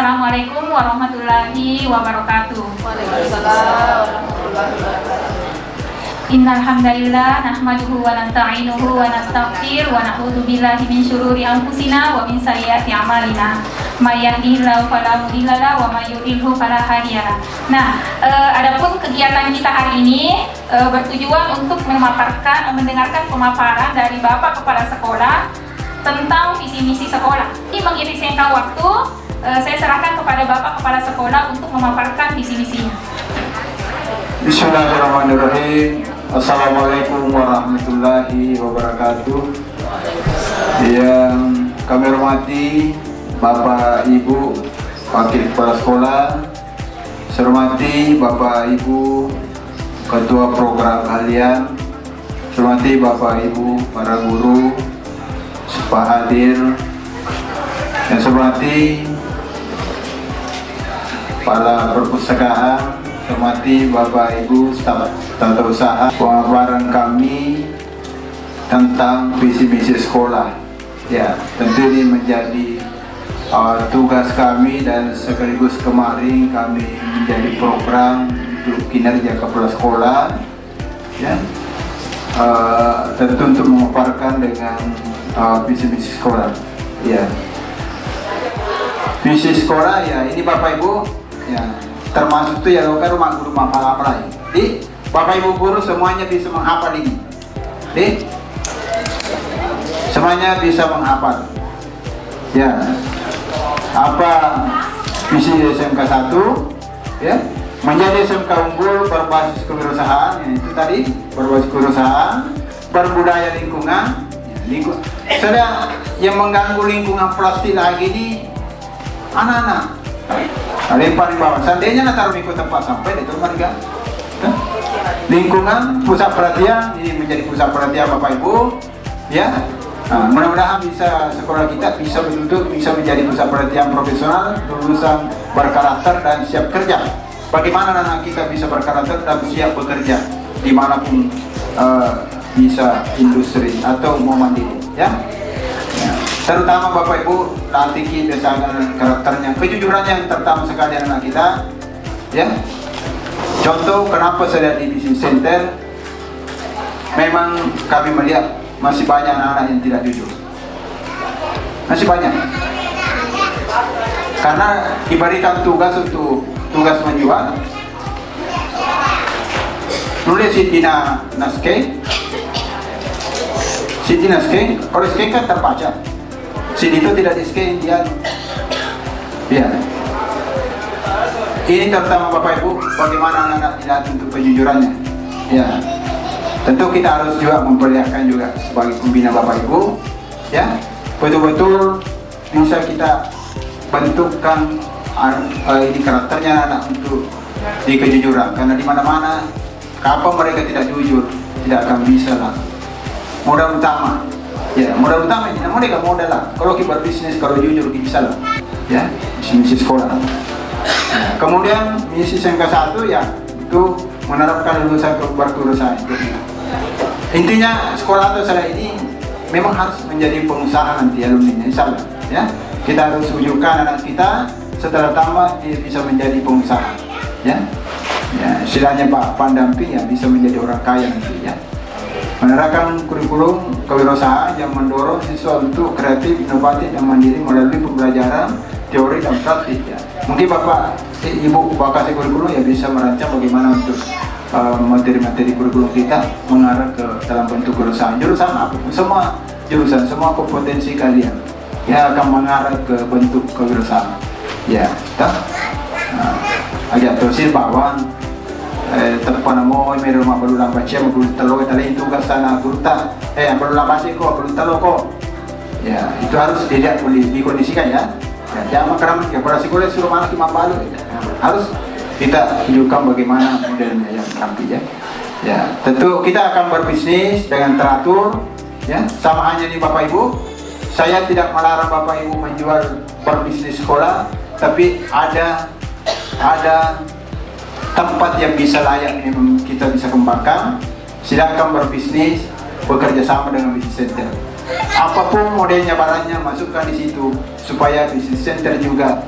Assalamualaikum warahmatullahi wabarakatuh. Waalaikumsalam warahmatullahi wabarakatuh. Innal hamdalillah nahmaduhu wa nasta'inuhu wa nastaghfir wa na'udzu billahi min syururi anfusina wa min sayyiati a'malina. May yahdihillahu fala mudilla lahu wa may yudlilhu fala hadiyalah. Nah, adapun kegiatan kita hari ini bertujuan untuk mendengarkan pemaparan dari Bapak Kepala Sekolah tentang visi misi sekolah. Ini mengiringi singkat waktu, saya serahkan kepada Bapak Kepala Sekolah untuk memaparkan visi misinya. Bismillahirrahmanirrahim. Assalamualaikum warahmatullahi wabarakatuh. Yang kami hormati Bapak Ibu Wakil Kepala Sekolah, saya hormati Bapak Ibu Ketua Program Harian, saya hormati Bapak Ibu para guru, Pak hadir, yang saya hormati para perpustakaan, saya hormati Bapak Ibu staf tata usaha. Pemaparan kami tentang visi misi sekolah, ya tentu ini menjadi tugas kami dan sekaligus kemarin kami menjadi program untuk kinerja kepala sekolah, ya tentu untuk memaparkan dengan visi misi sekolah, ya visi sekolah, ya ini Bapak Ibu, ya termasuk itu ya kan rumah guru hafal di Bapak Ibu guru semuanya bisa menghafal ini, semuanya bisa menghafal, ya apa visi SMK 1, ya menjadi SMK unggul berbasis kewirausahaan, ya, itu tadi berbasis kewirausahaan, berbudaya lingkungan, ya, sudah yang mengganggu lingkungan plastik lagi di anak-anak lempar di bawah, seandainya taruh di tempat sampai itu mereka lingkungan pusat perhatian, ini menjadi pusat perhatian Bapak Ibu, ya. Nah, mudah-mudahan bisa sekolah kita bisa betul-betul bisa menjadi pusat perhatian profesional, lulusan berkarakter dan siap kerja. Bagaimana anak kita bisa berkarakter dan siap bekerja dimanapun, bisa industri atau mau mandiri, ya. Terutama Bapak Ibu latih biasakan karakternya, kejujuran yang terutama sekali anak kita, ya. Contoh kenapa saya di Business Center, memang kami melihat masih banyak anak-anak yang tidak jujur, masih banyak, karena diberikan tugas untuk tugas menjual, nulis Siti Naskah, kalau scan kan terbaca. Sini itu tidak di-scan dia. Ya. Ini terutama Bapak Ibu, bagaimana anak-anak tidak untuk kejujurannya. Ya. Tentu kita harus juga memperlihatkan juga sebagai pembina Bapak Ibu, ya. Betul-betul bisa kita bentukkan ini karakternya anak untuk di kejujuran, karena di mana-mana kapan mereka tidak jujur tidak akan bisa lah. Modal utama. Ya, modal utama ini, namun mereka modal lah. Kalau kita berbisnis, kalau jujur kita bisa lah, ya, misi sekolah. Nah, kemudian misi SMK 1 ya itu menerapkan lulusan berkewirausahaan. Intinya sekolah atau saya ini memang harus menjadi pengusaha nanti alumni, insya Allah, ya. Kita harus wujudkan anak kita setelah tamat dia bisa menjadi pengusaha, ya. Ya, istilahnya Pak pendamping ya bisa menjadi orang kaya nanti, ya. Menerapkan kurikulum kewirausahaan yang mendorong siswa untuk kreatif, inovatif, dan mandiri melalui pembelajaran teori dan praktik, ya. Mungkin Bapak, Ibu kasih kurikulum ya bisa merancang bagaimana untuk materi-materi kurikulum kita mengarah ke dalam bentuk kewirausahaan. Jurusan apa? Semua jurusan, semua kompetensi kalian ya akan mengarah ke bentuk kewirausahaan. Ya, agak terusir bawang. Telepon mo meron mga balulang baca magulong talo tali tugas sana gurta balulang baca ko balulang talo ko, ya itu harus dilihat dikondisikan, ya. Ya jangan keramat ya pada sekolah suruh mana kita balu, ya. Harus kita tunjukkan bagaimana modelnya yang rapi, ya. Ya tentu kita akan berbisnis dengan teratur, ya, sama hanya di Bapak Ibu. Saya tidak melarang Bapak Ibu menjual berbisnis sekolah, tapi ada tempat yang bisa layak ini kita bisa kembangkan. Silakan berbisnis, bekerja sama dengan Business Center. Apapun modelnya barangnya masukkan di situ supaya Business Center juga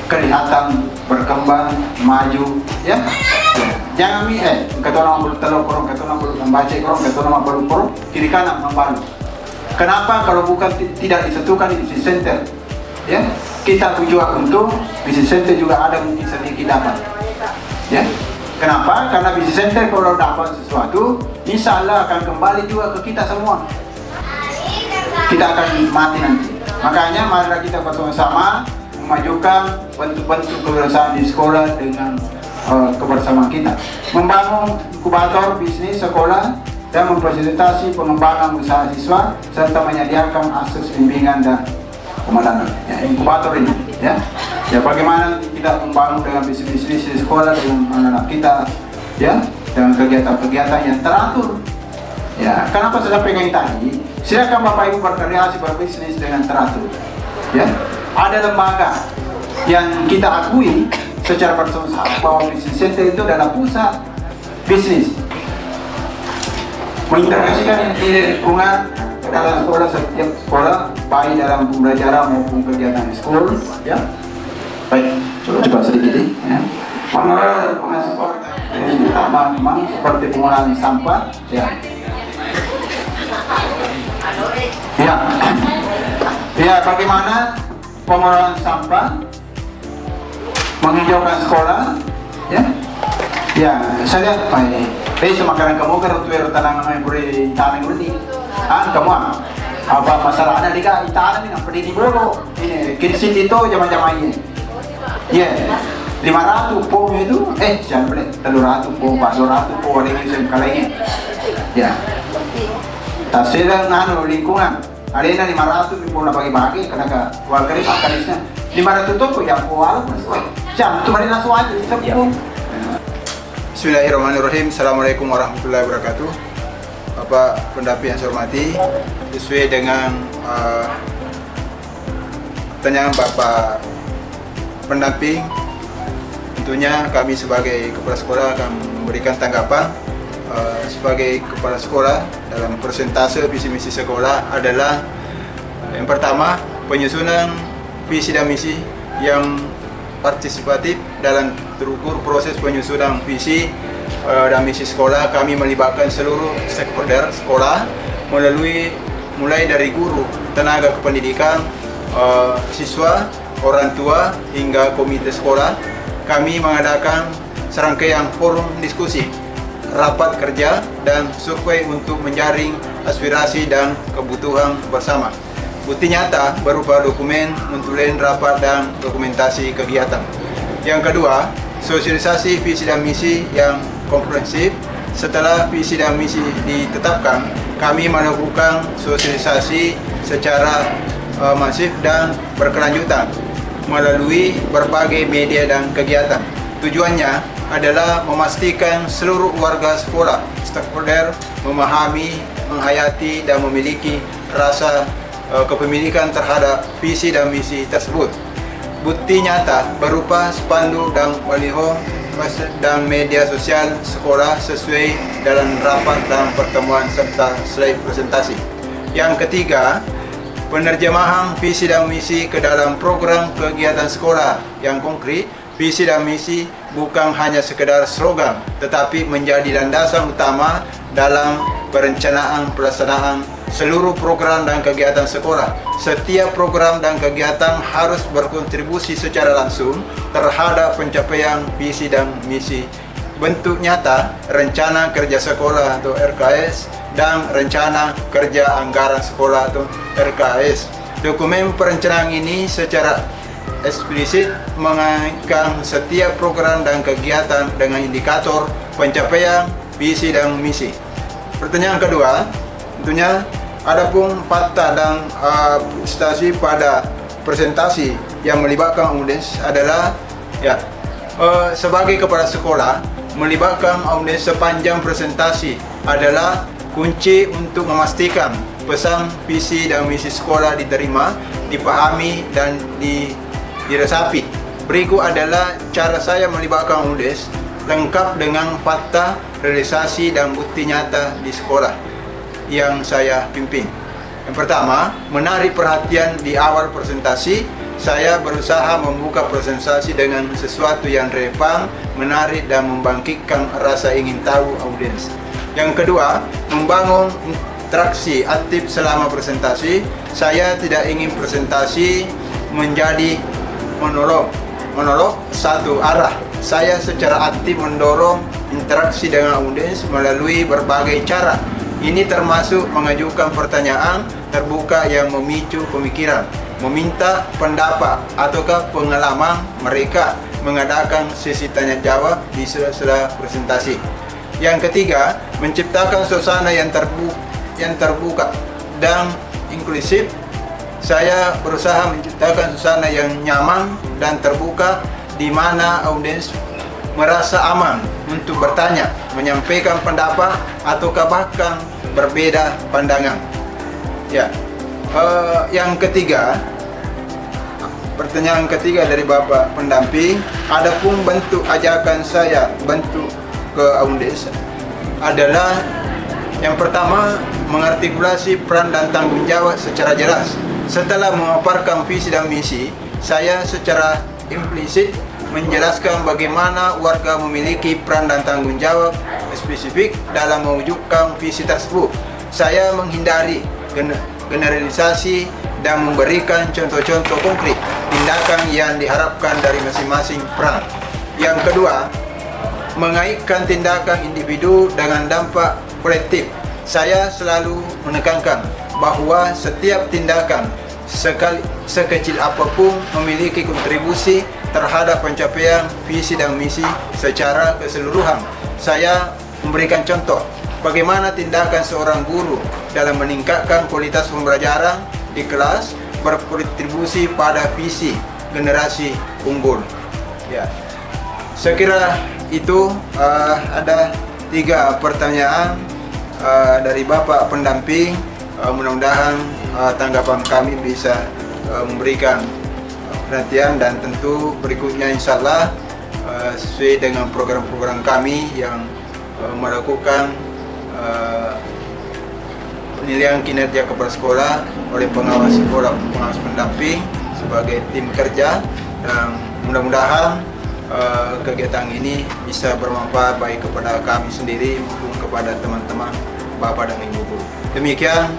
kelihatan berkembang, maju, ya. Jangan kata orang belum telur korong, kata orang belum membaca korong, kata orang belum korong, kiri kanan membalu. Kenapa kalau bukan tidak disatukan di business center? Ya, kita tujuan untuk business center juga ada mungkin sedikit dapat. Ya, kenapa? Karena business center kalau dapat sesuatu, insya Allah akan kembali juga ke kita semua. Kita akan mati nanti. Makanya mari kita bersama-sama memajukan bentuk-bentuk kewirausahaan di sekolah dengan kebersamaan kita, membangun inkubator bisnis sekolah dan memfasilitasi pengembangan usaha siswa serta menyediakan akses bimbingan dan pemalangan. Ya, inkubator ini, ya bagaimana kita membangun dengan bisnis-bisnis di sekolah dengan anak-anak kita, ya, dengan kegiatan-kegiatan yang teratur. Ya, kenapa saya sampaikan tadi? Silakan Bapak Ibu berkreasi berbisnis dengan teratur. Ya, ada lembaga yang kita akui secara bersama bahwa bisnis center itu adalah pusat bisnis, mengintegrasikan ide lingkungan ke dalam sekolah, setiap sekolah baik dalam pembelajaran maupun kegiatan di sekolah. Ya, baik, coba sedikit ya. Pengelola pengasuhan yang utama memang seperti pengolahan sampah. Ya, bagaimana pengolahan sampah, menghijaukan sekolah, ya, saya lihat semakaran kamu kan untuk tanah yang boleh tanah ini, kamu apa masalahnya di tanah ini apa di bolo ini kinsit itu zaman ini, ya 500 po itu, jangan boleh 300 po, 400 po ada yang kalanya, ya, tasnya lingkungan, ada yang 500 po na bagi-bagi karena warga ini kalisnya 500 to ya po alam jam tu mari langsung aja kita. Bismillahirrahmanirrahim. Assalamualaikum warahmatullahi wabarakatuh. Bapak pendamping yang saya hormati, sesuai dengan pertanyaan Bapak pendamping, tentunya kami sebagai kepala sekolah akan memberikan tanggapan. Sebagai kepala sekolah dalam persentase visi misi sekolah adalah yang pertama, penyusunan visi dan misi yang partisipatif. Dalam terukur proses penyusunan visi dan misi sekolah, kami melibatkan seluruh stakeholder sekolah mulai dari guru, tenaga kependidikan, siswa, orang tua hingga komite sekolah. Kami mengadakan serangkaian forum diskusi, rapat kerja, dan survei untuk menjaring aspirasi dan kebutuhan bersama. Bukti nyata berupa dokumen, notulen rapat, dan dokumentasi kegiatan. Yang kedua, sosialisasi visi dan misi yang komprehensif. Setelah visi dan misi ditetapkan, kami melakukan sosialisasi secara masif dan berkelanjutan melalui berbagai media dan kegiatan. Tujuannya adalah memastikan seluruh warga sekolah, stakeholder memahami, menghayati, dan memiliki rasa kepemilikan terhadap visi dan misi tersebut. Bukti nyata berupa spanduk dan baliho dan media sosial sekolah sesuai dalam rapat dan pertemuan serta slide presentasi. Yang ketiga, penerjemahan visi dan misi ke dalam program kegiatan sekolah yang konkret. Visi dan misi bukan hanya sekedar slogan, tetapi menjadi landasan utama dalam perencanaan pelaksanaan seluruh program dan kegiatan sekolah. Setiap program dan kegiatan harus berkontribusi secara langsung terhadap pencapaian visi dan misi. Bentuk nyata rencana kerja sekolah atau RKS dan rencana kerja anggaran sekolah atau RKS. Dokumen perencanaan ini secara eksplisit mengaitkan setiap program dan kegiatan dengan indikator pencapaian visi dan misi. Pertanyaan kedua, tentunya adapun fakta dan prestasi pada presentasi yang melibatkan audiens adalah sebagai kepala sekolah, melibatkan audiens sepanjang presentasi adalah kunci untuk memastikan pesan visi dan misi sekolah diterima, dipahami, dan diresapi. Berikut adalah cara saya melibatkan audiens lengkap dengan fakta, realisasi, dan bukti nyata di sekolah yang saya pimpin. Yang pertama, menarik perhatian di awal presentasi saya berusaha membuka presentasi dengan sesuatu yang relevan, menarik, dan membangkitkan rasa ingin tahu audiens. Yang kedua, membangun interaksi aktif selama presentasi. Saya tidak ingin presentasi menjadi monolog satu arah. Saya secara aktif mendorong interaksi dengan audiens melalui berbagai cara. Ini termasuk mengajukan pertanyaan terbuka yang memicu pemikiran, meminta pendapat ataukah pengalaman mereka, mengadakan sesi tanya jawab di sela-sela presentasi. Yang ketiga, menciptakan suasana yang terbuka dan inklusif. Saya berusaha menciptakan suasana yang nyaman dan terbuka di mana audiens merasa aman untuk bertanya, menyampaikan pendapat ataukah bahkan berbeda pandangan. Ya. Yang ketiga, pertanyaan ketiga dari Bapak pendamping, adapun bentuk ajakan saya bentuk ke audiens adalah yang pertama, mengartikulasi peran dan tanggung jawab secara jelas. Setelah memaparkan visi dan misi, saya secara implisit menjelaskan bagaimana warga memiliki peran dan tanggung jawab spesifik dalam mewujudkan visi tersebut. Saya menghindari generalisasi dan memberikan contoh-contoh konkret tindakan yang diharapkan dari masing-masing peran. Yang kedua, mengaitkan tindakan individu dengan dampak kolektif. Saya selalu menekankan bahwa setiap tindakan sekecil apapun memiliki kontribusi terhadap pencapaian visi dan misi secara keseluruhan. Saya memberikan contoh bagaimana tindakan seorang guru dalam meningkatkan kualitas pembelajaran di kelas berkontribusi pada visi generasi unggul. Ya, saya kira itu ada 3 pertanyaan dari Bapak pendamping. Mudah-mudahan tanggapan kami bisa memberikan perhatian, dan tentu berikutnya insya Allah sesuai dengan program-program kami yang melakukan penilaian kinerja kepala sekolah oleh pengawas sekolah, pengawas pendamping sebagai tim kerja, dan mudah-mudahan kegiatan ini bisa bermanfaat baik kepada kami sendiri maupun kepada teman-teman Bapak dan Ibu guru. Demikian,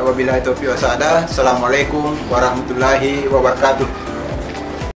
wabillahi taufiq wa hidayah. Assalamualaikum warahmatullahi wabarakatuh.